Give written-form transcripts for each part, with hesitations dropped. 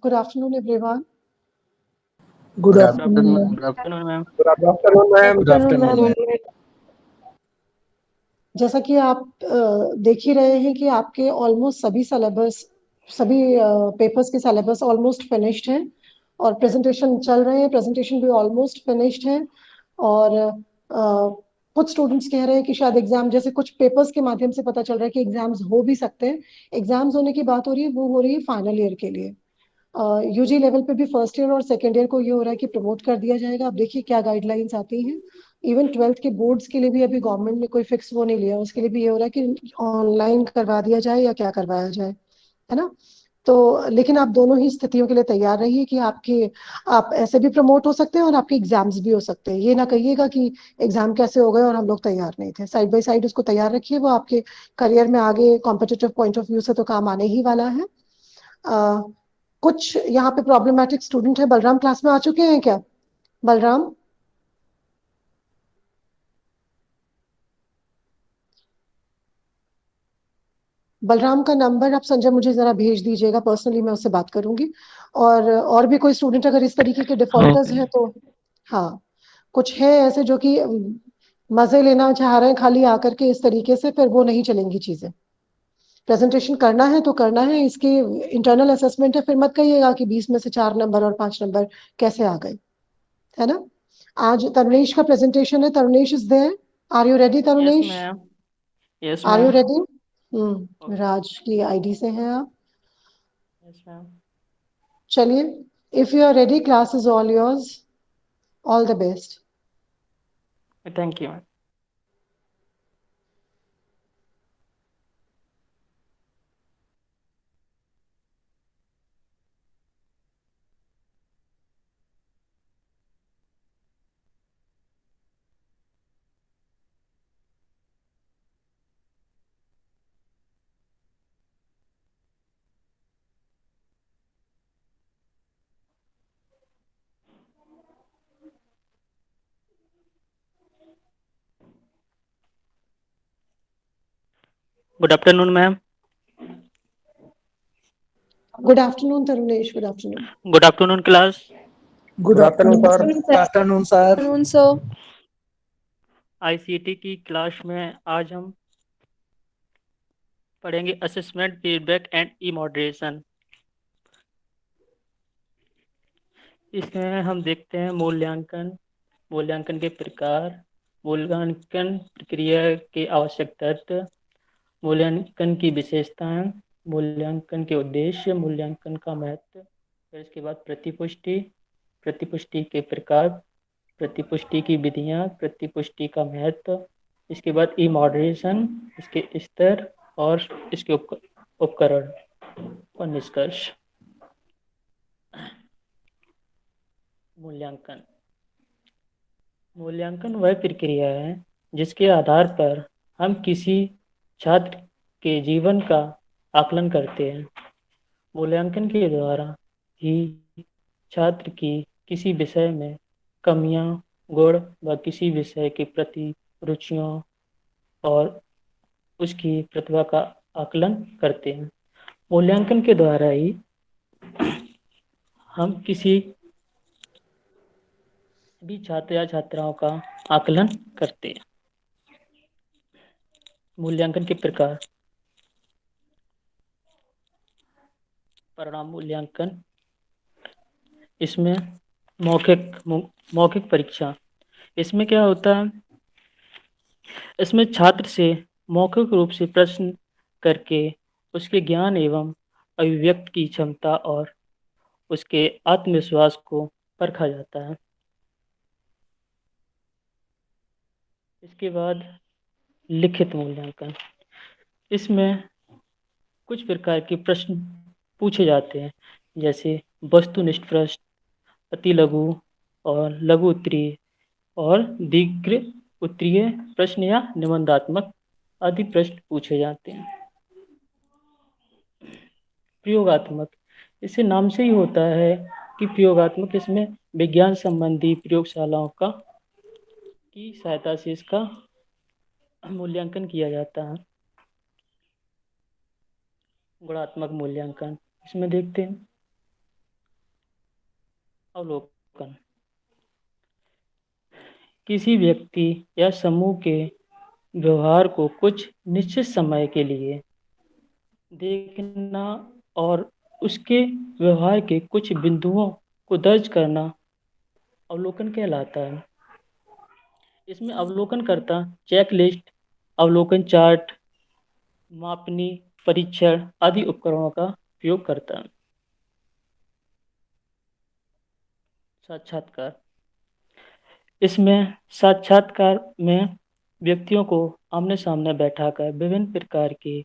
Good afternoon, everyone. Good Good afternoon, afternoon. ma'am. Good afternoon, ma'am. Good afternoon, ma'am. Good afternoon, ma'am. जैसा कि आप देख ही रहे हैं कि आपके ऑलमोस्ट सभी सिलेबस, सभी पेपर्स के सिलेबस ऑलमोस्ट फिनिश्ड हैं और प्रेजेंटेशन चल रहे हैं, प्रेजेंटेशन भी ऑलमोस्ट फिनिश्ड है। और कुछ स्टूडेंट्स कह रहे हैं कि शायद एग्जाम, जैसे कुछ पेपर्स के माध्यम से पता चल रहा है कि एग्जाम्स हो भी सकते हैं। एग्जाम्स होने की बात हो रही है, वो हो रही है फाइनल ईयर के लिए। यूजी लेवल पे भी फर्स्ट ईयर और सेकेंड ईयर को ये हो रहा है कि प्रमोट कर दिया जाएगा। अब देखिए क्या गाइडलाइंस आती हैं। इवन ट्वेल्थ के बोर्ड्स के लिए भी अभी गवर्नमेंट ने कोई फिक्स वो नहीं लिया, उसके लिए भी ये हो रहा है कि ऑनलाइन करवा दिया जाए या क्या करवाया जाए, है ना। तो लेकिन आप दोनों ही स्थितियों के लिए तैयार रहिए कि आप ऐसे भी प्रमोट हो सकते हैं और आपके एग्जाम्स भी हो सकते हैं। ये ना कहिएगा कि एग्जाम कैसे हो गए और हम लोग तैयार नहीं थे। साइड बाय साइड उसको तैयार रखिए, वो आपके करियर में आगे कॉम्पिटिटिव पॉइंट ऑफ व्यू से तो काम आने ही वाला है। कुछ यहाँ पे प्रॉब्लमेटिक स्टूडेंट है। बलराम क्लास में आ चुके हैं क्या? बलराम, बलराम का नंबर आप संजय मुझे जरा भेज दीजिएगा, पर्सनली मैं उससे बात करूंगी। और भी कोई स्टूडेंट अगर इस तरीके के डिफॉल्टर्स ओके। हैं तो हाँ, कुछ है ऐसे जो कि मजे लेना चाह रहे हैं खाली आकर के इस तरीके से, फिर वो नहीं चलेंगी चीजें। प्रेजेंटेशन करना है तो करना है, इसकी इंटरनल असेसमेंट है, फिर मत कहिएगा कि 20 में से 4 नंबर और 5 नंबर कैसे आ गए, है ना। आज तरुणेश का प्रेजेंटेशन है। Tarunesh is there? Are you ready yes Tarunesh? Ma'am. Yes are you ma'am. Ready? Okay. Raj की आईडी से हैं आप। Yes ma'am. चलिए, if you are ready, class is all yours. All the best. Thank you ma'am. Good afternoon ma'am. Good afternoon Tarunesh, good afternoon. Good afternoon class. Good Good afternoon, afternoon, sir. sir. Good afternoon, sir. afternoon, sir. ICT की class में आज हम पढ़ेंगे assessment, feedback and E moderation. इसमें हम देखते हैं मूल्यांकन, मूल्यांकन के प्रकार, मूल्यांकन प्रक्रिया के आवश्यक तत्व, मूल्यांकन की विशेषताएं, मूल्यांकन के उद्देश्य, मूल्यांकन का महत्व, फिर इसके बाद प्रतिपुष्टि, प्रतिपुष्टि के प्रकार, प्रतिपुष्टि की विधियां, प्रतिपुष्टि का महत्व, इसके बाद ई मॉडरेशन, इसके स्तर और इसके उपकरण और निष्कर्ष। मूल्यांकन, मूल्यांकन वह प्रक्रिया है जिसके आधार पर हम किसी छात्र के जीवन का आकलन करते हैं। मूल्यांकन के द्वारा ही छात्र की किसी विषय में कमियां, गुण व किसी विषय के प्रति रुचियों और उसकी प्रतिभा का आकलन करते हैं। मूल्यांकन के द्वारा ही हम किसी भी छात्र या छात्राओं का आकलन करते हैं। मूल्यांकन के प्रकार, परिणाम मूल्यांकन, इसमें मौखिक परीक्षा। इसमें क्या होता है, इसमें छात्र से मौखिक रूप से प्रश्न करके उसके ज्ञान एवं अभिव्यक्ति की क्षमता और उसके आत्मविश्वास को परखा जाता है। इसके बाद लिखित मूल्यांकन, इसमें कुछ प्रकार के प्रश्न पूछे जाते हैं, जैसे वस्तुनिष्ठ प्रश्न, अति लघु और लघु उत्तरीय और दीर्घ उत्तरीय प्रश्न या निबंधात्मक आदि प्रश्न पूछे जाते हैं। प्रयोगात्मक, इसे नाम से ही होता है कि प्रयोगात्मक, इसमें विज्ञान संबंधी प्रयोगशालाओं का की सहायता से इसका मूल्यांकन किया जाता है। गुणात्मक मूल्यांकन, इसमें देखते हैं अवलोकन। किसी व्यक्ति या समूह के व्यवहार को कुछ निश्चित समय के लिए देखना और उसके व्यवहार के कुछ बिंदुओं को दर्ज करना अवलोकन कहलाता है। इसमें अवलोकनकर्ता चेकलिस्ट, अवलोकन चार्ट, मापनी, परीक्षण आदि उपकरणों का उपयोग करता है। साक्षात्कार। इसमें साक्षात्कार में व्यक्तियों को आमने सामने बैठाकर विभिन्न प्रकार के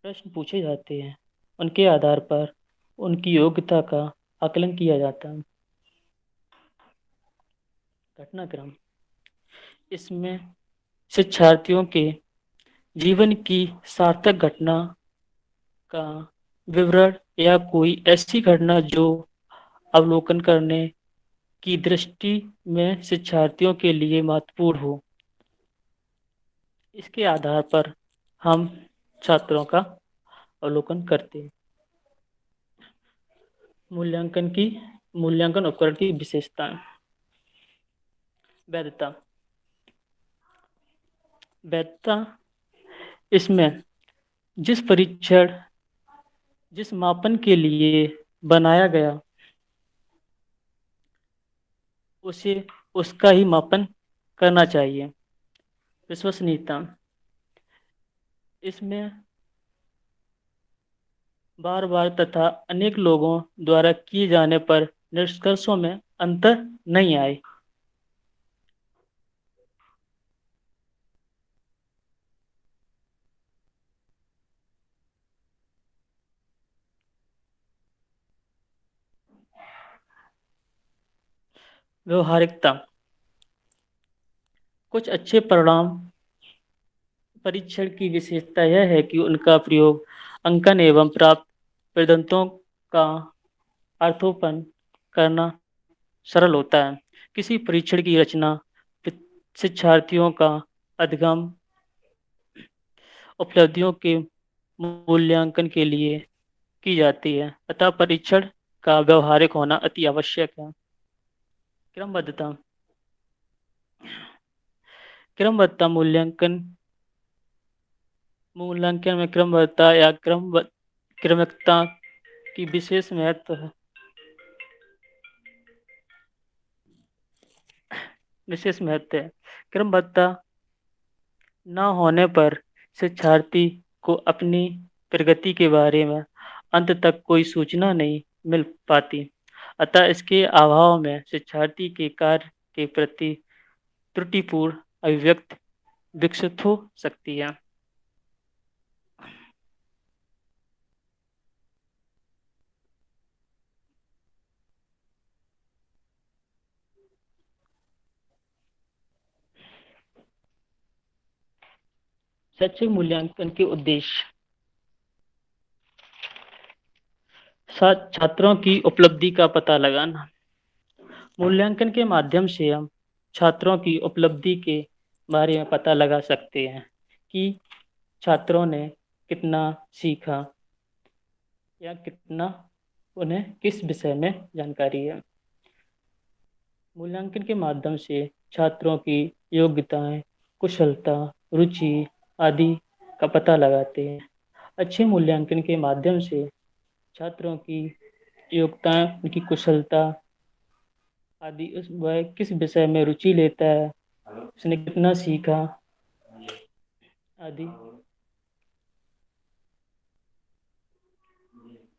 प्रश्न पूछे जाते हैं। उनके आधार पर उनकी योग्यता का आकलन किया जाता है। घटनाक्रम। इसमें शिक्षार्थियों के जीवन की सार्थक घटना का विवरण या कोई ऐसी घटना जो अवलोकन करने की दृष्टि में शिक्षार्थियों के लिए महत्वपूर्ण हो, इसके आधार पर हम छात्रों का अवलोकन करते हैं। मूल्यांकन उपकरण की विशेषताएं। वैधता। वैधता इसमें जिस परीक्षण जिस मापन के लिए बनाया गया उसे उसका ही मापन करना चाहिए। विश्वसनीयता। इसमें बार बार तथा अनेक लोगों द्वारा किए जाने पर निष्कर्षों में अंतर नहीं आए। व्यवहारिकता। कुछ अच्छे परिणाम परीक्षण की विशेषता यह है कि उनका प्रयोग अंकन एवं प्राप्त परिदंतों का अर्थोपन करना सरल होता है। किसी परीक्षण की रचना शिक्षार्थियों का अधिगम उपलब्धियों के मूल्यांकन के लिए की जाती है, अतः परीक्षण का व्यवहारिक होना अति आवश्यक है। क्रमबद्धता। क्रमबद्धता मूल्यांकन में क्रमबद्धता या क्रमिकता की विशेष महत्व है। क्रमबद्धता न होने पर शिक्षार्थी को अपनी प्रगति के बारे में अंत तक कोई सूचना नहीं मिल पाती, अतः इसके अभाव में शिक्षार्थी के कार्य के प्रति त्रुटिपूर्ण अभिव्यक्ति विकसित हो सकती है। शैक्षिक मूल्यांकन के उद्देश्य। छात्रों की उपलब्धि का पता लगाना। मूल्यांकन के माध्यम से हम छात्रों की उपलब्धि के बारे में पता लगा सकते हैं कि छात्रों ने कितना सीखा या कितना उन्हें किस विषय में जानकारी है। मूल्यांकन के माध्यम से छात्रों की योग्यताएं, कुशलता, रुचि आदि का पता लगाते हैं। अच्छे मूल्यांकन के माध्यम से छात्रों की योग्यताएं, उनकी कुशलता आदि, वह किस विषय में रुचि लेता है, उसने कितना सीखा आदि।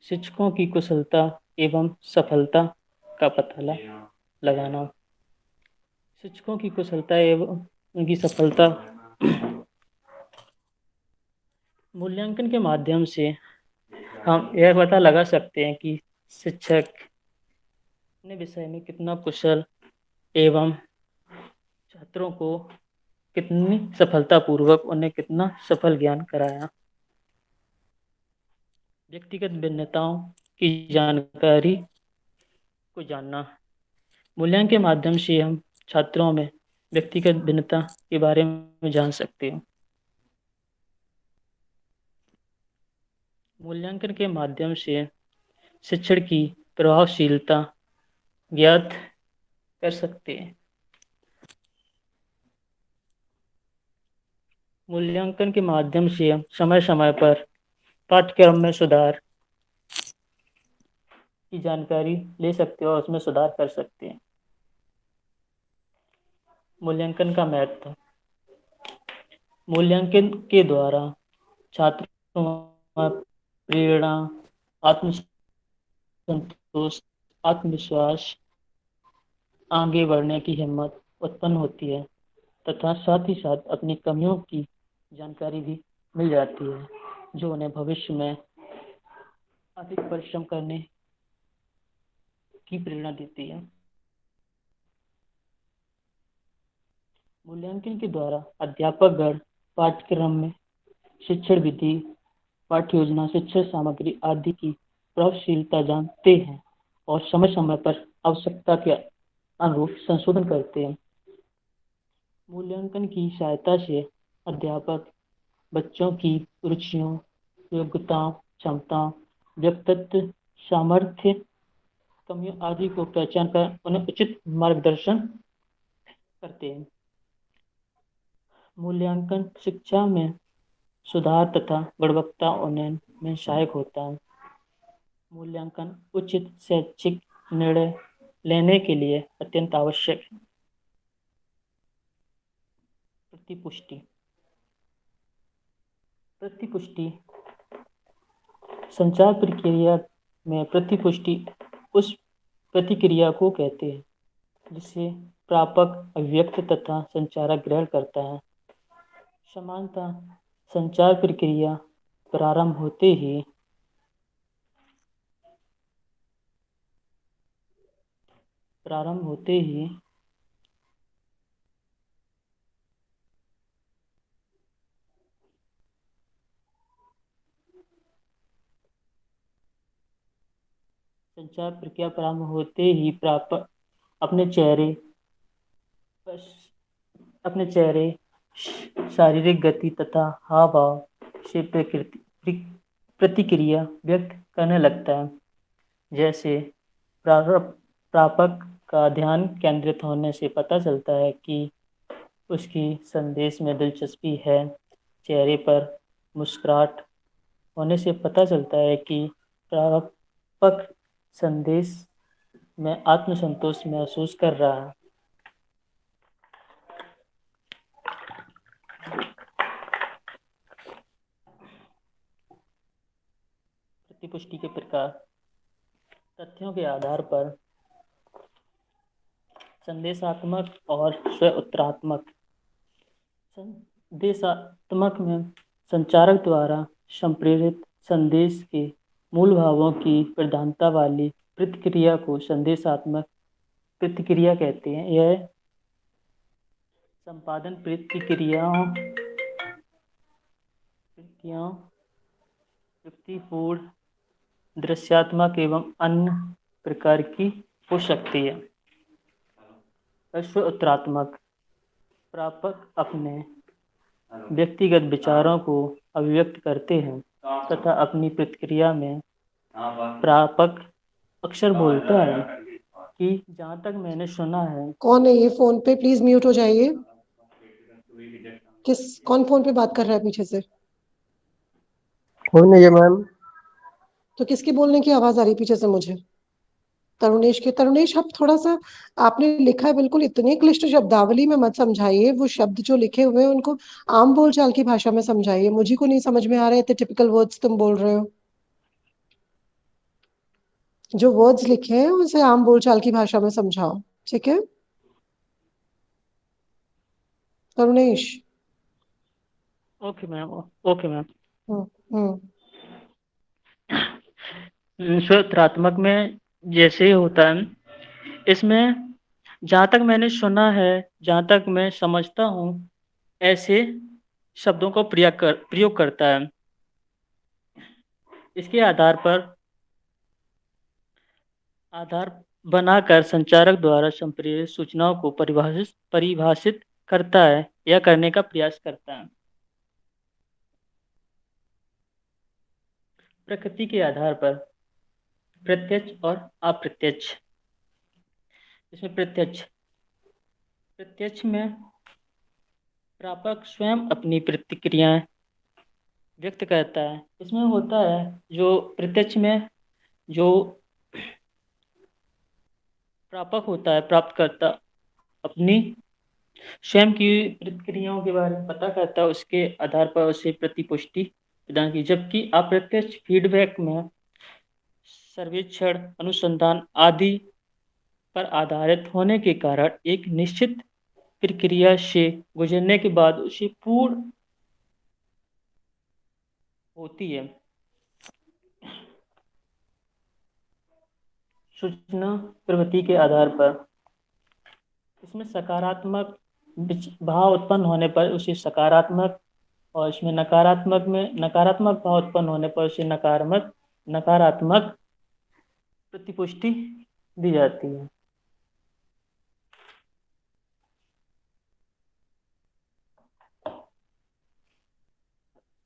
शिक्षकों की कुशलता एवं सफलता का पता लगाना। शिक्षकों की कुशलता एवं उनकी सफलता मूल्यांकन के माध्यम से हम यह पता लगा सकते हैं कि शिक्षक अपने विषय में कितना कुशल एवं छात्रों को कितनी सफलतापूर्वक उन्हें कितना सफल ज्ञान कराया। व्यक्तिगत भिन्नताओं की जानकारी को जानना। मूल्यांकन के माध्यम से हम छात्रों में व्यक्तिगत भिन्नता के बारे में जान सकते हैं। मूल्यांकन के माध्यम से शिक्षण की प्रभावशीलता ज्ञात कर सकते हैं। मूल्यांकन के माध्यम से हम समय समय पर पाठ्यक्रम में सुधार की जानकारी ले सकते हैं और उसमें सुधार कर सकते हैं। मूल्यांकन का महत्व। मूल्यांकन के द्वारा छात्रों में प्रेरणा, आत्मसंतोष, आत्मविश्वास, आगे बढ़ने की हिम्मत उत्पन्न होती है तथा साथ ही साथ अपनी कमियों की जानकारी भी मिल जाती है, जो उन्हें भविष्य में अधिक परिश्रम करने की प्रेरणा देती है। मूल्यांकन के द्वारा अध्यापकगण पाठ्यक्रम में शिक्षण विधि, पाठ्य योजना, शिक्षण सामग्री आदि की प्रभावशीलता जानते हैं और समय समय पर आवश्यकता के अनुरूप संशोधन करते हैं। मूल्यांकन की सहायता से अध्यापक बच्चों की रुचियों, योग्यताओं, क्षमताओं, व्यक्तित्व, सामर्थ्य, कमियों आदि को पहचान कर उन्हें उचित मार्गदर्शन करते हैं। मूल्यांकन शिक्षा में सुधार तथा गुणवत्ता उन्नयन में सहायक होता है। मूल्यांकन उचित शैक्षिक निर्णय लेने के लिए अत्यंत आवश्यक है। प्रतिपुष्टि। प्रतिपुष्टि संचार प्रक्रिया में प्रतिपुष्टि उस प्रतिक्रिया को कहते हैं जिसे प्रापक अभिव्यक्त तथा संचारक ग्रहण करता है। समानता संचार प्रक्रिया प्रारंभ होते ही प्रापक अपने चेहरे शारीरिक गति तथा हाव भाव से प्रतिक्रिया व्यक्त करने लगता है। जैसे प्रापक का ध्यान केंद्रित होने से पता चलता है कि उसकी संदेश में दिलचस्पी है। चेहरे पर मुस्कुराहट होने से पता चलता है कि प्रापक संदेश में आत्मसंतोष महसूस कर रहा है। प्रतिपुष्टि के प्रकार। तथ्यों के आधार पर संदेशात्मक और स्व-उत्तरात्मक। संदेशात्मक में संचारक द्वारा संप्रेरित संदेश के मूल भावों की प्रधानता वाली प्रतिक्रिया को संदेशात्मक प्रतिक्रिया कहते हैं। यह संपादन प्रतिक्रियाओं युक्तिपूर्ण, दृश्यात्मक एवं अन्य प्रकार की हो सकती है। स्व-उत्तरात्मक प्रापक अपने व्यक्तिगत विचारों को अभिव्यक्त करते हैं तथा अपनी प्रतिक्रिया में प्रापक अक्सर बोलता है कि जहाँ तक मैंने सुना है। कौन है ये फोन पे? प्लीज म्यूट हो जाइए। कौन फोन पे बात कर रहा है पीछे से? कोई नहीं है मैम। तो किसकी बोलने की आवाज आ रही पीछे से मुझे? तरुणेश के। तरुणेश, आप थोड़ा सा, आपने लिखा है बिल्कुल, इतने क्लिष्ट शब्दावली में मत समझाइए। वो शब्द जो लिखे हुए हैं उनको आम बोलचाल की भाषा में समझाइए। मुझे को नहीं समझ में आ रहे इतने टिपिकल वर्ड्स तुम बोल रहे हो। जो वर्ड्स लिखे हैं उसे आम बोलचाल की भाषा में समझाओ, ठीक है Tarunesh? Okay ma'am, okay ma'am. Hmm hmm स्व-उत्तरात्मक में जैसे होता है, इसमें जहाँ तक मैंने सुना है, जहाँ तक मैं समझता हूँ, ऐसे शब्दों को प्रयोग करता है। इसके आधार बनाकर संचारक द्वारा संप्रेरित सूचनाओं को परिभाषित करता है या करने का प्रयास करता है। प्रकृति के आधार पर प्रत्यक्ष और अप्रत्यक्ष। इसमें प्रत्यक्ष में प्रापक स्वयं अपनी प्रतिक्रियाएं व्यक्त करता है। इसमें होता है जो प्रत्यक्ष में जो प्रापक होता है, प्राप्तकर्ता अपनी स्वयं की प्रतिक्रियाओं के बारे में पता करता है, उसके आधार पर उसे प्रतिपुष्टि प्रदान की। जबकि अप्रत्यक्ष फीडबैक में सर्वेक्षण, अनुसंधान आदि पर आधारित होने के कारण एक निश्चित प्रक्रिया से गुजरने के बाद उसे पूर्ण होती है। सूचना प्रवृत्ति के आधार पर इसमें सकारात्मक भाव उत्पन्न होने पर उसे सकारात्मक, और इसमें नकारात्मक भाव उत्पन्न होने पर उसे नकारात्मक प्रतिपुष्टि दी जाती है।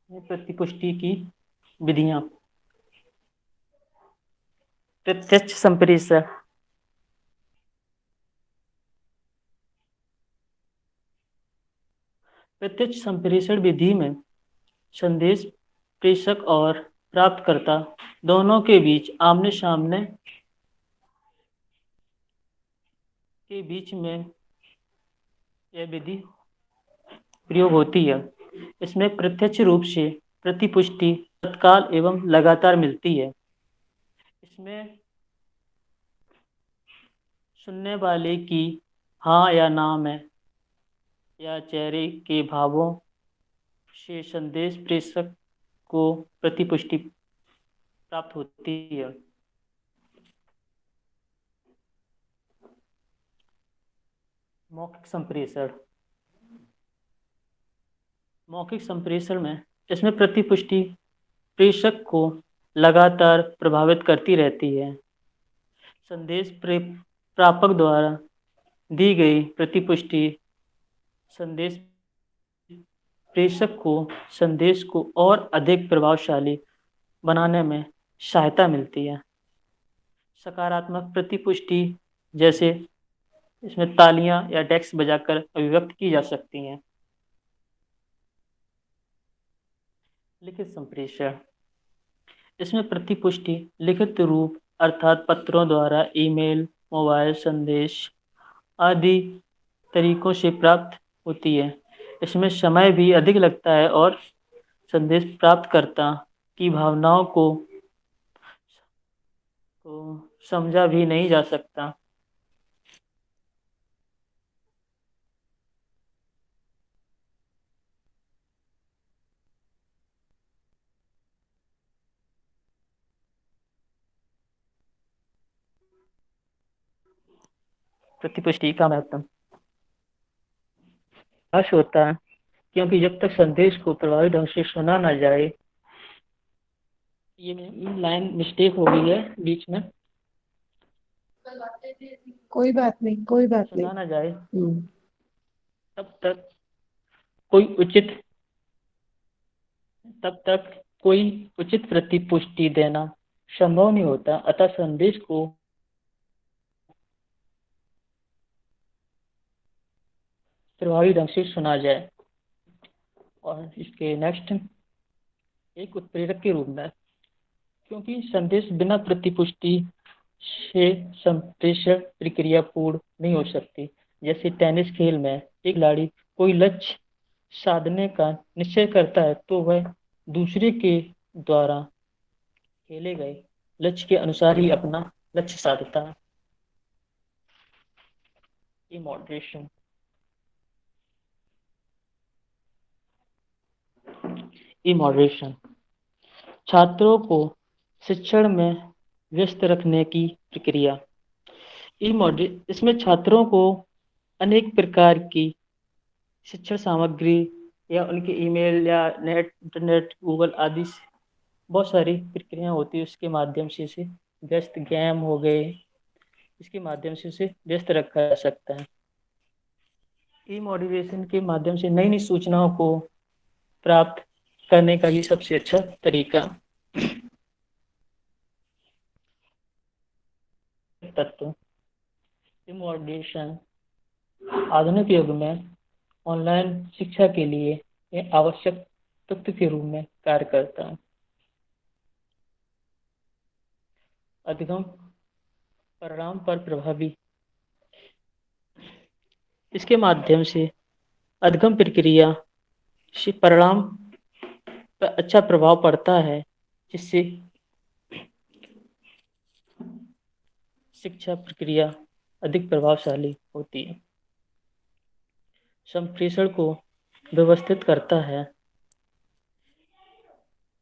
ये प्रतिपुष्टि की विधियां। प्रत्यक्ष संप्रेषण। प्रत्यक्ष संप्रेषण विधि में संदेश प्रेषक और प्राप्तकर्ता दोनों के बीच आमने सामने के बीच में यह विधि प्रयोग होती है। इसमें प्रत्यक्ष रूप से प्रतिपुष्टि तत्काल एवं लगातार मिलती है। इसमें सुनने वाले की हाँ या ना में या चेहरे के भावों से संदेश प्रेषक को प्रतिपुष्टि प्राप्त होती है। मौखिक संप्रेषण। मौखिक संप्रेषण में इसमें प्रतिपुष्टि प्रेषक को लगातार प्रभावित करती रहती है। संदेश प्रापक द्वारा दी गई प्रतिपुष्टि संदेश प्रेषक को संदेश को और अधिक प्रभावशाली बनाने में सहायता मिलती है। सकारात्मक प्रतिपुष्टि जैसे इसमें तालियां या डेस्क बजाकर अभिव्यक्त की जा सकती हैं। लिखित संप्रेषण। इसमें प्रतिपुष्टि लिखित रूप अर्थात पत्रों द्वारा, ईमेल, मोबाइल संदेश आदि तरीकों से प्राप्त होती है। इसमें समय भी अधिक लगता है और संदेश प्राप्तकर्ता की भावनाओं को समझा भी नहीं जा सकता। प्रतिपुष्टि का महत्व हर्ष होता है, क्योंकि जब तक संदेश को प्रभावी ढंग से सुना ना जाए, ये लाइन मिस्टेक हो गई है बीच में, कोई बात नहीं, कोई बात नहीं। सुना ना जाए तब तक कोई उचित प्रतिपुष्टि देना संभव नहीं होता। अतः संदेश को प्रभावी ढंग से सुना जाए। और इसके नेक्स्ट एक उत्प्रेरक के रूप में, क्योंकि संदेश बिना प्रतिपुष्टि से संप्रेषण प्रक्रिया पूर्ण नहीं हो सकती। जैसे टेनिस खेल में एक खिलाड़ी कोई लक्ष्य साधने का निश्चय करता है तो वह दूसरे के द्वारा खेले गए लक्ष्य के अनुसार ही अपना लक्ष्य साधता है। इमोडरेशन। इमोडरेशन छात्रों को शिक्षण में व्यस्त रखने की प्रक्रिया। इसमें छात्रों को अनेक प्रकार की शिक्षण सामग्री या उनके ईमेल या इंटरनेट, गूगल आदि बहुत सारी प्रक्रियाएं होती है, उसके माध्यम से इसे व्यस्त, गेम हो गए, इसके माध्यम से उसे व्यस्त रखा जा सकता है। ई मोटिवेशन के माध्यम से नई नई सूचनाओं को प्राप्त करने का ये सबसे अच्छा तरीका। तत्व मॉडरेशन आधुनिक युग में ऑनलाइन शिक्षा के लिए एक आवश्यक तत्व के रूप में कार्य करता है। अधिगम परिणाम पर प्रभावी, इसके माध्यम से अधिगम प्रक्रिया से परिणाम पर अच्छा प्रभाव पड़ता है, जिससे शिक्षा प्रक्रिया अधिक प्रभावशाली होती है। संप्रेषण को व्यवस्थित करता है।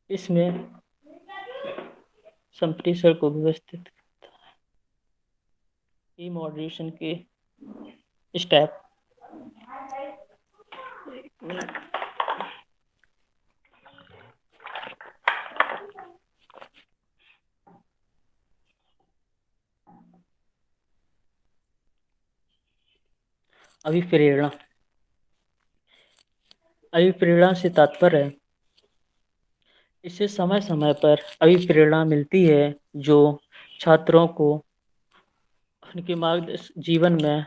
इसमें संप्रेषण को व्यवस्थित ई मॉडरेशन के स्टेप। अभिप्रेरणा। अभिप्रेरणा से तात्पर्य है, इससे समय समय पर अभिप्रेरणा मिलती है जो छात्रों को उनके जीवन में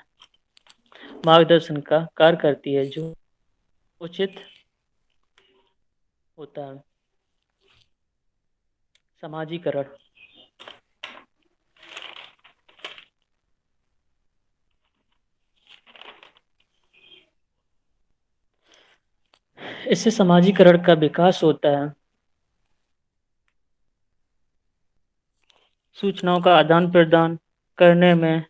मार्गदर्शन का कार्य करती है, जो उचित होता है। समाजीकरण। इससे समाजीकरण का विकास होता है। सूचनाओं का आदान प्रदान करने में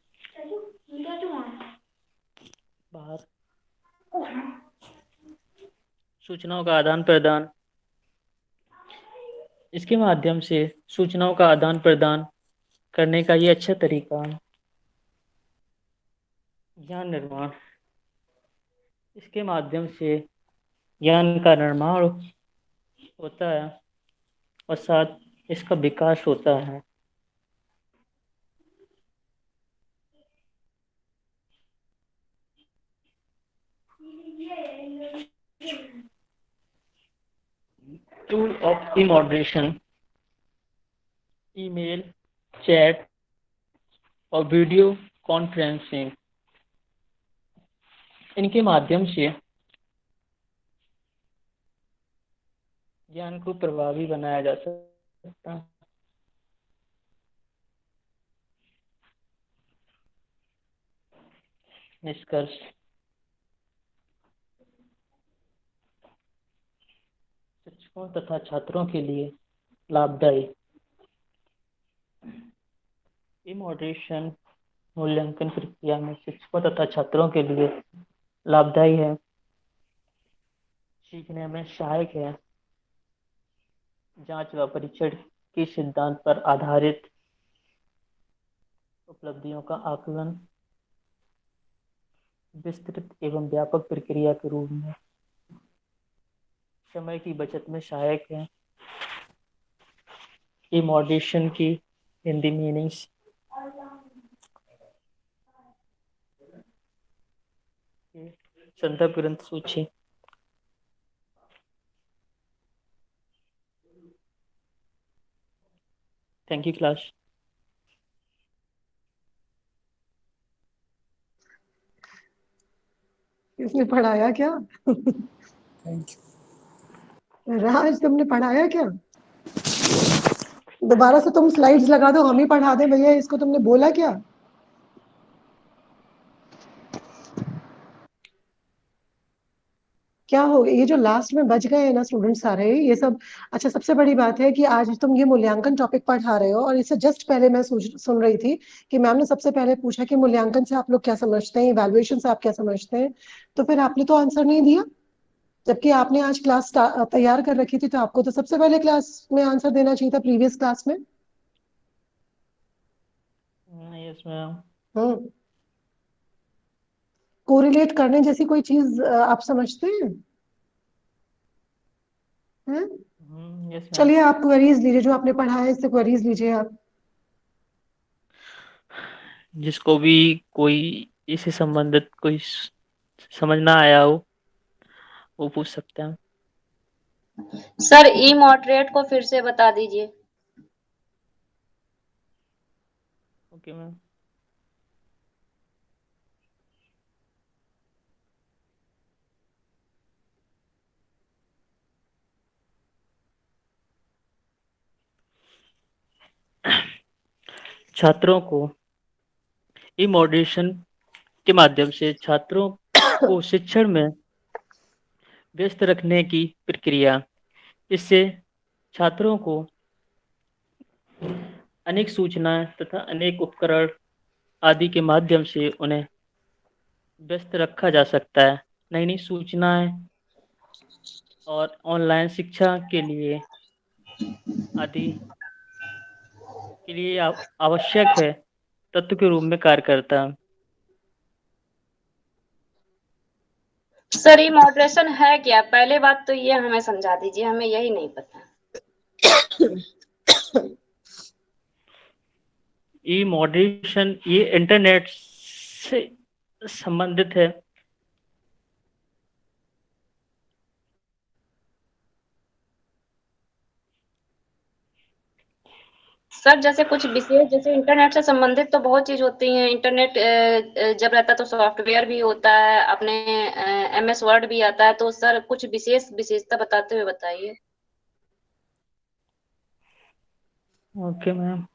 सूचनाओं का आदान प्रदान इसके माध्यम से सूचनाओं का आदान प्रदान करने का ये अच्छा तरीका है। ज्ञान निर्माण। इसके माध्यम से ज्ञान का निर्माण होता है और साथ इसका विकास होता है। Tool of E moderation, email, chat और वीडियो कॉन्फ्रेंसिंग। इनके माध्यम से ज्ञान को प्रभावी बनाया जा सकता है। निष्कर्ष। शिक्षकों तथा छात्रों के लिए लाभदायी। ई मॉडरेशन मूल्यांकन प्रक्रिया में शिक्षकों तथा छात्रों के लिए लाभदायी है, सीखने में सहायक है, जांच व परीक्षण के सिद्धांत पर आधारित उपलब्धियों का आकलन विस्तृत एवं व्यापक प्रक्रिया के रूप में समय की बचत में सहायक है। ई मॉडरेशन की हिंदी मीनिंग्स। संदर्भ ग्रंथ सूची। Thank you class. इसने पढ़ाया क्या? Thank you. राज, तुमने पढ़ाया क्या? दोबारा से तुम स्लाइड्स लगा दो, हम ही पढ़ा दे भैया। इसको तुमने बोला क्या? क्या हो गया? ये जो लास्ट में बच गए हैं ना स्टूडेंट सारे, ये सब। अच्छा, सबसे बड़ी बात है कि आज तुम ये मूल्यांकन टॉपिक पढ़ा रहे हो, और इससे जस्ट पहले मैं सुन रही थी कि मैम ने सबसे पहले पूछा कि मूल्यांकन से आप लोग क्या समझते हैं, इवैल्यूएशन से आप क्या समझते हैं। तो फिर आपने तो आंसर नहीं दिया, जबकि आपने आज क्लास तैयार कर रखी थी। तो आपको तो सबसे पहले क्लास में आंसर देना चाहिए था, प्रीवियस क्लास में। Yes ma'am. हम्म। कोरिलेट करने जैसी कोई चीज आप समझते हैं? हैं? Yes ma'am. चलिए, आप क्वेरीज लीजिए, जो आपने पढ़ा है इससे क्वेरीज लीजिए आप। जिसको भी कोई इससे संबंधित कोई समझ ना आया हो वो पूछ सकते हैं। सर ई मॉडरेट को फिर से बता दीजिए। Okay ma'am. छात्रों को ई मॉडरेशन के माध्यम से छात्रों को शिक्षण में व्यस्त रखने की प्रक्रिया। इससे छात्रों को अनेक सूचनाएं तथा अनेक उपकरण आदि के माध्यम से उन्हें व्यस्त रखा जा सकता है। नई नई सूचनाएं और ऑनलाइन शिक्षा के लिए आदि के लिए आवश्यक है तत्व के रूप में कार्य करता है। सर, ये मॉडरेशन है क्या? पहले बात तो ये हमें समझा दीजिए, हमें यही नहीं पता। ई मॉडरेशन ये इंटरनेट से संबंधित है। सर, जैसे कुछ विशेष, जैसे इंटरनेट से संबंधित तो बहुत चीज होती है। इंटरनेट जब रहता है तो सॉफ्टवेयर भी होता है, अपने MS वर्ड भी आता है। तो सर कुछ विशेषता बताते हुए बताइए। Okay ma'am.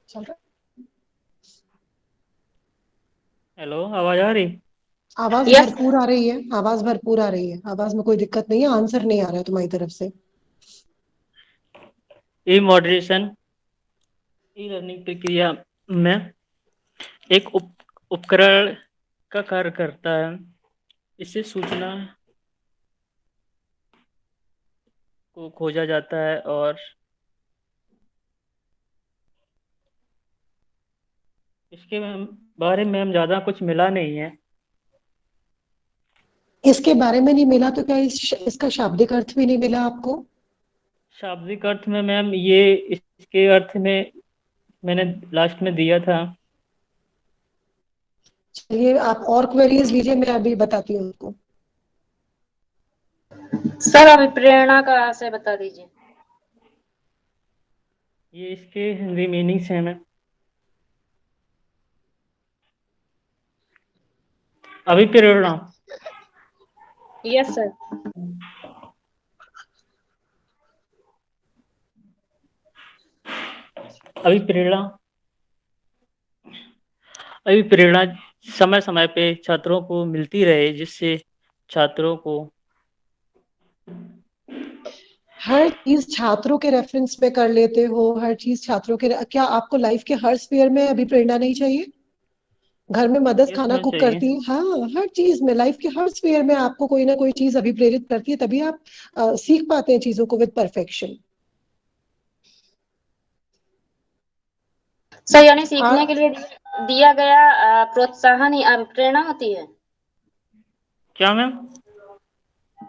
चल रहा हेलो, आवाज आ रही? आवाज यस। भरपूर आ रही है, आवाज भरपूर आ रही है, आवाज में कोई दिक्कत नहीं है। आंसर नहीं आ रहा है तुम्हारी तरफ से। ई मॉडरेशन ई लर्निंग प्रक्रिया में एक उपकरण का कार्य करता है। इससे सूचना को खोजा जाता है और इसके बारे में हम ज़्यादा कुछ मिला नहीं है। इसके बारे में नहीं मिला तो क्या इसका शाब्दिक अर्थ भी नहीं मिला आपको? शाब्दिक अर्थ में मैम ये इसके अर्थ में मैंने लास्ट में दिया था। चलिए आप और क्वेरीज लीजिए, मैं अभी बताती हूँ आपको। सर, अभिप्रेरणा का आशय बता दीजिए। ये इसके रिमेनिंग्स हैं मैम। अभिप्रेरणा यस सर। अभिप्रेरणा अभिप्रेरणा समय समय पे छात्रों को मिलती रहे, जिससे छात्रों को हर चीज छात्रों के रेफरेंस पे कर लेते हो, हर चीज छात्रों के। क्या आपको लाइफ के हर स्फीयर में अभी प्रेरणा नहीं चाहिए? घर में मदद यस खाना मैम कुक चाहिए। करती है, हाँ, हर चीज में, लाइफ के हर स्फीयर में आपको कोई ना कोई चीज अभिप्रेरित करती है, तभी आप सीख पाते हैं चीजों को विद परफेक्शन। सर, यानी सीखने के लिए दिया गया प्रोत्साहन ही अभिप्रेरणा होती है? क्या मैम?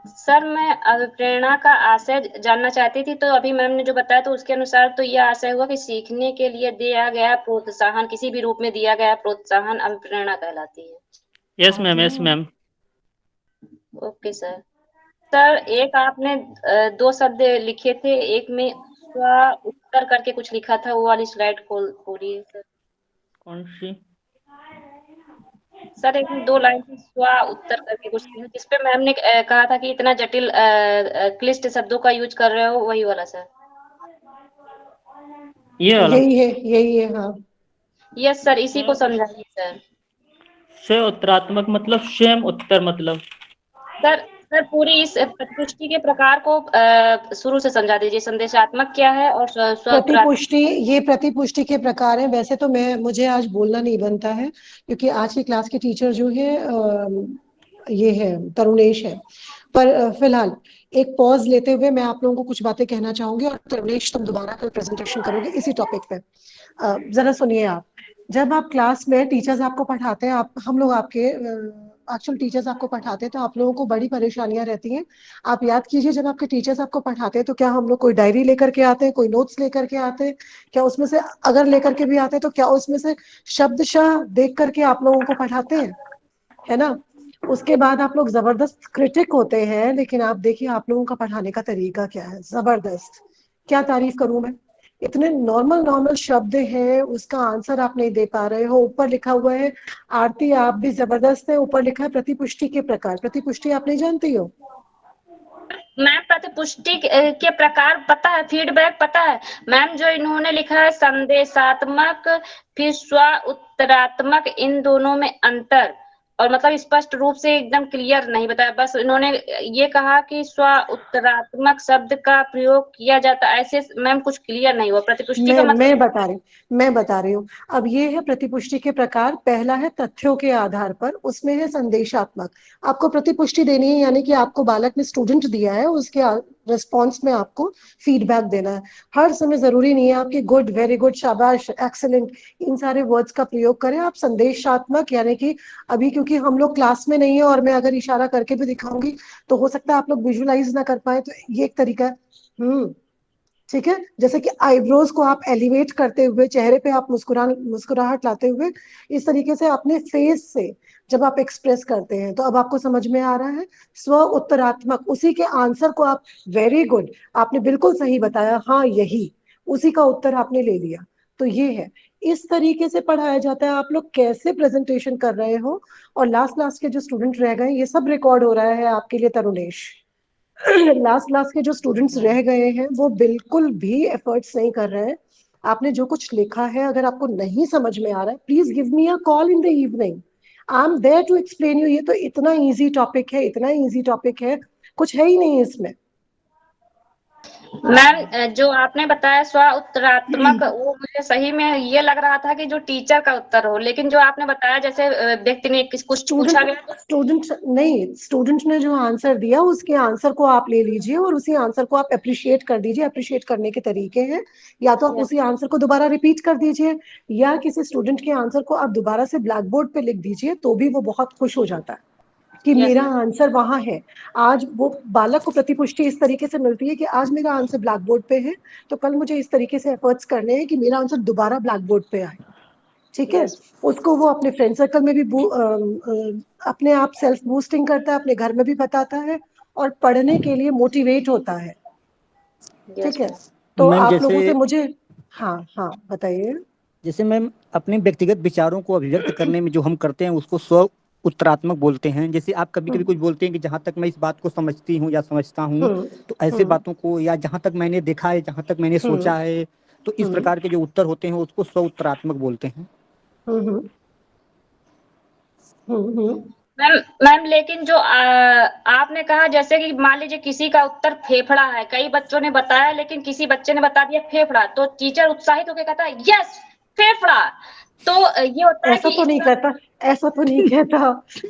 सर, मैं अभिप्रेरणा का आशय जानना चाहती थी। तो अभी मैम ने जो बताया तो उसके अनुसार तो यह आशय हुआ कि सीखने के लिए दिया गया प्रोत्साहन, किसी भी रूप में दिया गया प्रोत्साहन अभिप्रेरणा कहलाती है। Yes ma'am, yes ma'am. Okay sir. Sir, एक आपने दो शब्द लिखे थे, एक में स्व उत्तर करके कुछ लिखा था, वो वाली स्लाइड खोलिए सर। कौन सी? सर, एक में 2 लाइन से स्व उत्तर करके कुछ लिखा, जिसपे मैम ने कहा था कि इतना जटिल क्लिष्ट शब्दों का यूज कर रहे हो, वही वाला सर। ये वाला यही है, यही है, हाँ। यस सर, इसी को समझाइए सर। से उत्तरात्मक मतलब स्वयं उत्तर मतलब। सर, पूरी इस प्रतिपुष्टि के प्रकार को शुरू से समझा दीजिए। संदेशात्मक क्या है और स्व उत्तरात्मक। प्रतिपुष्टि, ये प्रतिपुष्टि के प्रकार है। वैसे तो मुझे आज बोलना नहीं बनता है, क्योंकि आज की क्लास के टीचर जो है ये है, तरुणेश है। पर फिलहाल एक पॉज लेते हुए मैं आप लोगों को कुछ बातें कहना चाहूंगी, और तरुणेश तुम दोबारा कल प्रेजेंटेशन करोगे इसी टॉपिक पे। जरा सुनिए आप। जब आप क्लास में टीचर्स आपको पढ़ाते हैं, आप हम लोग आपके एक्चुअल टीचर्स आपको पढ़ाते हैं, तो आप लोगों को बड़ी परेशानियां रहती हैं। आप याद कीजिए, जब आपके टीचर्स आपको पढ़ाते हैं तो क्या हम लोग कोई डायरी लेकर के आते हैं, कोई नोट्स लेकर के आते हैं? क्या उसमें से, अगर लेकर के भी आते हैं तो क्या उसमें से शब्दशः देख करके आप लोगों को पढ़ाते हैं? है ना? उसके बाद आप लोग जबरदस्त क्रिटिक होते हैं, लेकिन आप देखिए आप लोगों का पढ़ाने का तरीका क्या है, जबरदस्त। क्या तारीफ करूं मैं, इतने नॉर्मल नॉर्मल शब्द हैं, उसका आंसर आप नहीं दे पा रहे हो। ऊपर लिखा हुआ है आरती आप भी जबरदस्त है, ऊपर लिखा है प्रतिपुष्टि के प्रकार। प्रतिपुष्टि आप नहीं जानती हो? मैम प्रतिपुष्टि के प्रकार पता है, फीडबैक पता है मैम। जो इन्होंने लिखा है संदेशात्मक फिर स्व उत्तरात्मक, इन दोनों में अंतर, और मतलब स्पष्ट रूप से एकदम क्लियर नहीं बताया। बस इन्होंने ये कहा कि स्व उत्तरात्मक शब्द का प्रयोग किया जाता है, ऐसे मैम कुछ क्लियर नहीं हुआ प्रतिपुष्टि का मैं मतलब। बता रही हूँ। अब ये है प्रतिपुष्टि के प्रकार, पहला है तथ्यों के आधार पर, उसमें है संदेशात्मक। आपको प्रतिपुष्टि देनी है, यानी कि आपको बालक ने स्टूडेंट दिया है, उसके रिस्पॉन्स में आपको फीडबैक देना है। हर समय जरूरी नहीं है आपकी गुड, वेरी गुड, शाबाश, एक्सेलेंट, इन सारे वर्ड्स का प्रयोग करें। आप संदेशात्मक, यानी कि अभी क्योंकि हम लोग क्लास में नहीं है और मैं अगर इशारा करके भी दिखाऊंगी तो हो सकता है आप लोग विजुअलाइज ना कर पाए, तो ये एक तरीका है। ठीक है, जैसे कि आईब्रोज को आप एलिवेट करते हुए, चेहरे पे आप मुस्कुराहट लाते हुए, इस तरीके से अपने फेस से जब आप एक्सप्रेस करते हैं, तो अब आपको समझ में आ रहा है। स्व उत्तरात्मक, उसी के आंसर को आप, वेरी गुड, आपने बिल्कुल सही बताया, हाँ यही, उसी का उत्तर आपने ले लिया। तो ये है, इस तरीके से पढ़ाया जाता है। आप लोग कैसे प्रेजेंटेशन कर रहे हो, और लास्ट लास्ट के जो स्टूडेंट रह गए, ये सब रिकॉर्ड हो रहा है आपके लिए तरुणेश। लास्ट क्लास के जो स्टूडेंट्स रह गए हैं वो बिल्कुल भी एफर्ट्स नहीं कर रहे हैं। आपने जो कुछ लिखा है, अगर आपको नहीं समझ में आ रहा है, please give me a call in the evening, I am there to explain you. ये तो इतना इजी टॉपिक है, इतना इजी टॉपिक है, कुछ है ही नहीं इसमें। मैम जो आपने बताया स्व उत्तरात्मक, वो मुझे सही में ये लग रहा था कि जो टीचर का उत्तर हो, लेकिन जो आपने बताया जैसे व्यक्ति ने कुछ पूछा स्टूडेंट गया तो। स्टूडेंट नहीं, स्टूडेंट ने जो आंसर दिया उसके आंसर को आप ले लीजिए और उसी आंसर को आप अप्रिशिएट कर दीजिए। अप्रिशिएट करने के तरीके हैं, या तो आप यस उसी आंसर को दोबारा रिपीट कर दीजिए, या किसी स्टूडेंट के आंसर को आप दोबारा से ब्लैक बोर्ड पे लिख दीजिए, तो भी वो बहुत खुश हो जाता है कि यस मेरा मैम। आंसर वहां है। आज वो बालक को प्रतिपुष्टि इस तरीके से मिलती है कि आज मेरा आंसर ब्लैक बोर्ड पे है, तो कल मुझे इस तरीके से एफर्ट्स करने हैं कि मेरा आंसर दोबारा ब्लैक बोर्ड पे आए। ठीक है, यस उसको वो अपने फ्रेंड सर्कल में भी अपने आप सेल्फ बूस्टिंग करता है, अपने घर में भी बताता है, और पढ़ने के लिए मोटिवेट होता है। यस ठीक है, मैम। तो मैम आप जैसे लोगों से मुझे, हाँ हाँ बताइए। जैसे मैम अपने व्यक्तिगत विचारों को अभिव्यक्त करने में जो हम करते हैं उसको स्व उत्तरात्मक बोलते हैं। जैसे आप कभी कभी हम्म कुछ बोलते हैं कि जहाँ तक मैं इस बात को समझती हूँ या समझता हूँ, हम्म तो ऐसे हम्म बातों को, या जहाँ तक मैंने देखा है, जहाँ तक मैंने हम्म सोचा है, तो इस हम्म प्रकार के जो उत्तर होते हैं उसको स्व उत्तरात्मक बोलते हैं। हम्म हम्म मैम मैम लेकिन जो आपने कहा जैसे कि मान लीजिए किसी का उत्तर फेफड़ा है, कई बच्चों ने बताया लेकिन किसी बच्चे ने बता दिया फेफड़ा, तो टीचर उत्साहित होकर कहता है यस फेफड़ा। तो ये होता है ऐसा कि तो इस नहीं कहता, ऐसा तो नहीं कहता,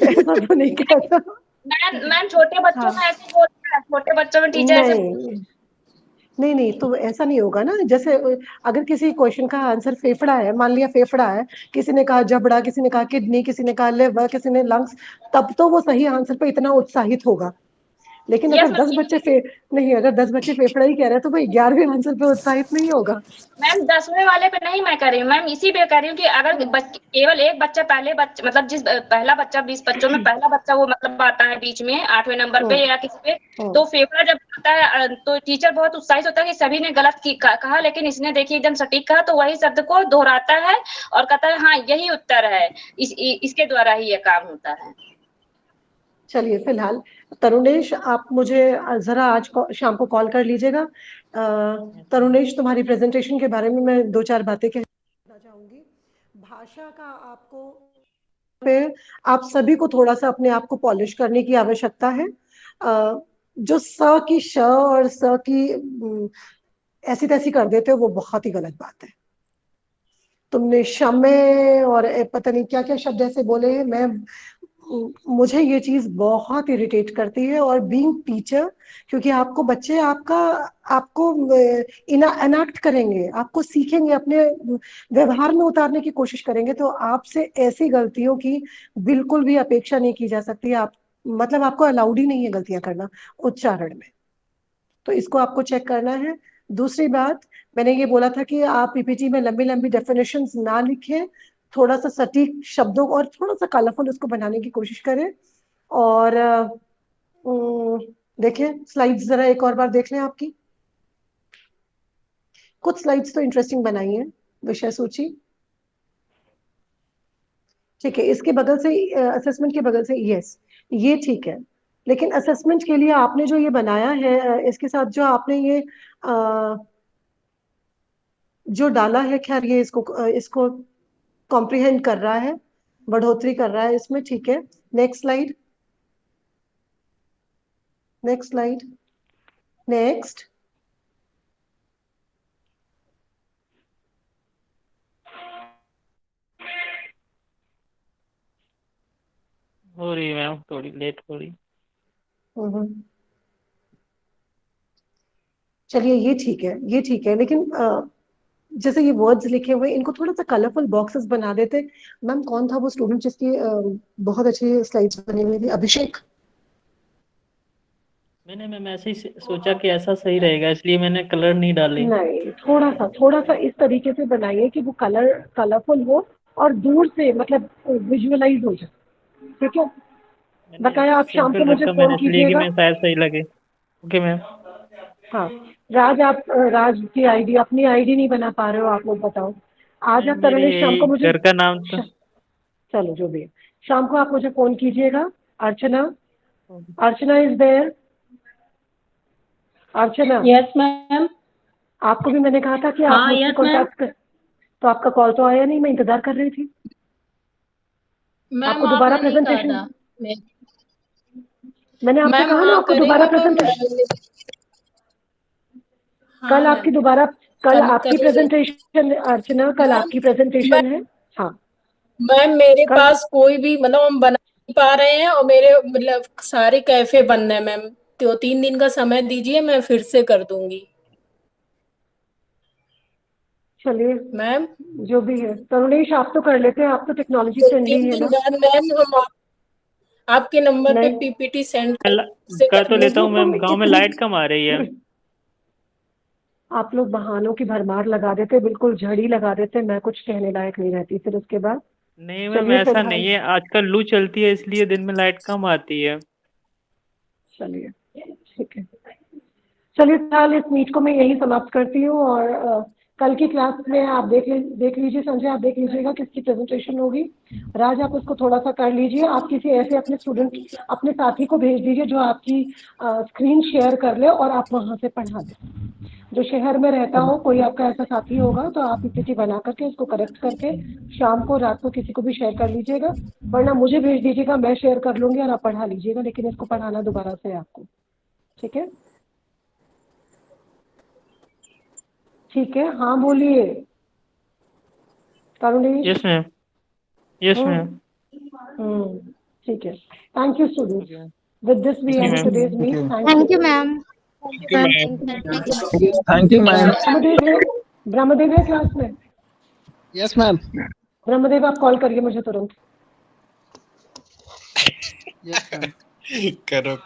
ऐसा तो नहीं कहता। मैम मैम छोटे बच्चों हाँ, में ऐसे बोलते हैं, छोटे बच्चों में टीचर ऐसे। नहीं नहीं नहीं, तो ऐसा नहीं होगा ना। जैसे अगर किसी क्वेश्चन का आंसर फेफड़ा है, मान लिया फेफड़ा है, किसी ने कहा जबड़ा, किसी ने कहा किडनी, किसी ने कहा लिवर, किसी ने लंग्स, तब तो वो सही आंसर पे इतना उत्साहित होगा। लेकिन यस अगर 10 बच्चे नहीं, अगर 10 बच्चे फेफड़ा ही कह रहे हैं तो भाई 11वें आंसर पे उत्साहित नहीं होगा। मैम 10वें वाले पे नहीं मैं कह रही हूँ मैम, इसी पे कह रही हूँ कि अगर केवल एक बच्चा पहले बच्चे मतलब जिस पहला बच्चा 20 बच्चों में पहला बच्चा वो मतलब आता है बीच में 8वें नंबर पे हम्म या किसी पे, हम्म तो फेफड़ा जब आता है तो टीचर बहुत उत्साहित होता है कि सभी ने गलत कहा लेकिन इसने देखिए एकदम सटीक कहा, तो वही शब्द को दोहराता है और कहता है हाँ यही उत्तर है, इसके द्वारा ही ये काम होता है। चलिए, फिलहाल तरुणेश आप मुझे जरा आज शाम को कॉल कर लीजिएगा। तरुणेश, तुम्हारी प्रेजेंटेशन के बारे में मैं दो चार बातें कहना चाहूंगी। भाषा का आपको पे आप सभी को थोड़ा सा अपने आप को पॉलिश करने की आवश्यकता है। जो स की श और स की ऐसी तैसी कर देते हो, वो बहुत ही गलत बात है। तुमने शमय और पता नहीं क्या क्या शब्द ऐसे बोले हैं, मैं मुझे ये चीज बहुत इरिटेट करती है। और बीइंग टीचर, क्योंकि आपको बच्चे आपको इनाक्ट करेंगे, आपको सीखेंगे, अपने व्यवहार में उतारने की कोशिश करेंगे, तो आपसे ऐसी गलतियों की बिल्कुल भी अपेक्षा नहीं की जा सकती। आप मतलब आपको अलाउड ही नहीं है गलतियां करना उच्चारण में, तो इसको आपको चेक करना है। दूसरी बात, मैंने ये बोला था कि आप पीपीटी में लंबी लंबी डेफिनेशंस ना लिखें, थोड़ा सा सटीक शब्दों और थोड़ा सा कलरफुल उसको बनाने की कोशिश करें। और देखिए स्लाइड्स जरा एक और बार देख लें आपकी। कुछ स्लाइड्स तो इंटरेस्टिंग बनाई है विषय सूची। ठीक है, इसके बगल से असेसमेंट के बगल से यस, ये ठीक है। लेकिन असेसमेंट के लिए आपने जो ये बनाया है, इसके साथ जो आपने ये जो डाला है, खैर ये इसको कॉम्प्रिहेंड कर रहा है, बढ़ोतरी कर रहा है इसमें, ठीक है। Next slide, next slide, next. हो रही है मैम, थोड़ी लेट हो रही। चलिए ये ठीक है, ये ठीक है, लेकिन जैसे ये वर्ड्स लिखे हुए इनको थोड़ा सा कलरफुल बॉक्सेस बना देते। मैम कौन था वो स्टूडेंट जिसकी बहुत अच्छी स्लाइड्स बनी हुई थी? अभिषेक। मैंने मैम ऐसे ही सोचा कि ऐसा सही रहेगा, इसलिए मैंने कलर नहीं डाले। नहीं, थोड़ा सा इस तरीके से बनाइए कि वो कलरफुल हो और दूर से मतलब विजुअलाइज हो जाए, ठीक है। मैंने बकाया आप शाम को सिंपल मुझे रखा फोन मैंने, इसलिए कि कीजिएगा। मैं शायद सही लगे। Okay ma'am. हाँ, राज की आईडी, अपनी आईडी नहीं बना पा रहे हो आप लोग, बताओ। आज मैम आप मेरे तरुणेश शाम को मुझे घर का नाम तो चलो जो भी है, शाम को आप मुझे फोन कीजिएगा। Archana, Archana is there? Archana, yes ma'am. आपको भी मैंने कहा था कि आप हाँ मुझसे यस मैम। कॉन्टैक्ट कर, तो आपका कॉल तो आया नहीं, मैं इंतजार कर रही थी। मैम आपको दोबारा आपने नहीं कहा प्रेजेंटेशन, था। मैंने आपसे मैम कहा ना हाँ आपको दोबारा करेंगे मैम। प्रेजेंटेशन, हाँ कल आपकी मैम। दोबारा, कल आपकी करेंगे प्रेजेंटेशन अर्चना, कल मैम। आपकी प्रेजेंटेशन है। हाँ, मैम मेरे कल। पास कोई भी मतलब हम बना नहीं पा रहे हैं और मेरे मतलब सारे कैफे बंद है मैम, तो 3 दिन का समय दीजिए, मैं फिर से कर दूंगी चलिए मैम। जो भी है, तरुणेश आप तो कर लेते हैं, आप तो टेक्नोलॉजी तो फ्रेंडली तीन है दिन ना? बाद मैम हम आपके नंबर पे नहीं, पीपीटी सेंड से कर तो कर लेता नहीं हूँ तुम मैम, गांव में इतनी, लाइट कम आ रही है। आप लोग बहानों की भरमार लगा देते, बिल्कुल झड़ी लगा देते, मैं कुछ कहने लायक नहीं रहती फिर उसके बाद। नहीं मैम चलिए ऐसा फिलहाल, नहीं है, आजकल लू चलती है इसलिए दिन में लाइट कम आती है। चलिए ठीक है, चलिए फिलहाल इस मीट को मैं यही समाप्त करती हूँ। और कल की क्लास में आप देख लीजिए, संजय आप देख लीजिएगा किसकी प्रेजेंटेशन होगी। राज आप उसको थोड़ा सा कर लीजिए, आप किसी ऐसे अपने स्टूडेंट, अपने साथी को भेज दीजिए जो आपकी स्क्रीन शेयर कर ले और आप वहां से पढ़ा दें। जो शहर में रहता हो, कोई आपका ऐसा साथी होगा तो आप पीपीटी बना करके उसको करेक्ट करके शाम को रात को किसी को भी शेयर कर लीजिएगा, वरना मुझे भेज दीजिएगा, मैं शेयर कर लूंगी और आप पढ़ा लीजिएगा, लेकिन इसको पढ़ाना दोबारा से आपको, ठीक है? ठीक है, हाँ बोलिए Tarunesh. Yes ma'am. Yes ma'am. ठीक है, thank you students. Okay. With this we okay and ma'am. Today's meet, thank thank you. You ma'am. Thank you ma'am. Thank you. Thank you ma'am. Brahmdev है, ब्रह्मदेव है क्लास में? Yes ma'am. ब्रह्मदेव आप call करिए मुझे तुरंत। Yes ma'am. करो।